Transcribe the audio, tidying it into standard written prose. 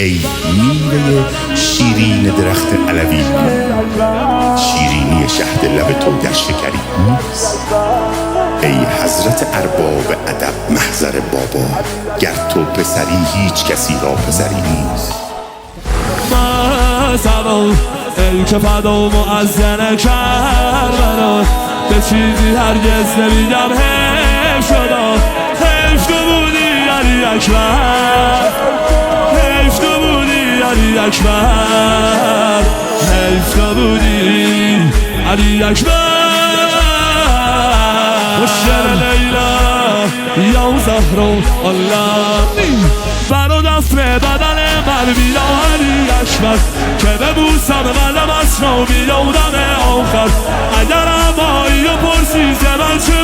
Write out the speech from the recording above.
ای میوه شیرین درخت علوی، شیرینی شهد لب تو در شکری نیست. ای حضرت ارباب ادب محضر بابا، گر تو پسری هیچ کسی را پسری نیست. مثلا ای که فدا مؤذن کربلا، به چیزی هرگز نمیگم حیف شدا. حیف تو بودی علی اکبر، حیف تو بودی علی اکبر، حیف تو بودی علی اکبر. مشکل لیلا یا زهرا الله، برا دفن بدن من بیا علی اکبر، که ببوسم قلم اسرا بیادم آخر. اگر امایی و پرسیز من چه